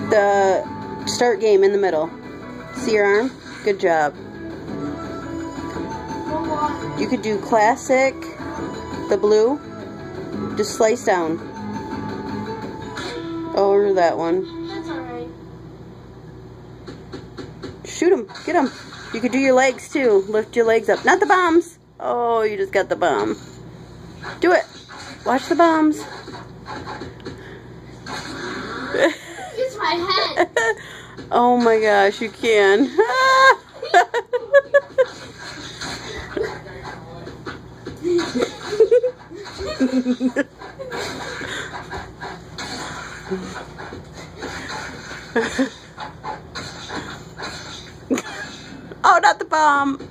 the start game in the middle. See your arm? Good job. You could do classic, the blue, just slice down. Over that one. That's alright. Shoot him. Get him. You could do your legs too. Lift your legs up. Not the bombs. Oh, you just got the bomb. Do it. Watch the bombs. It's my head. Oh my gosh, you can. Oh, not the bomb.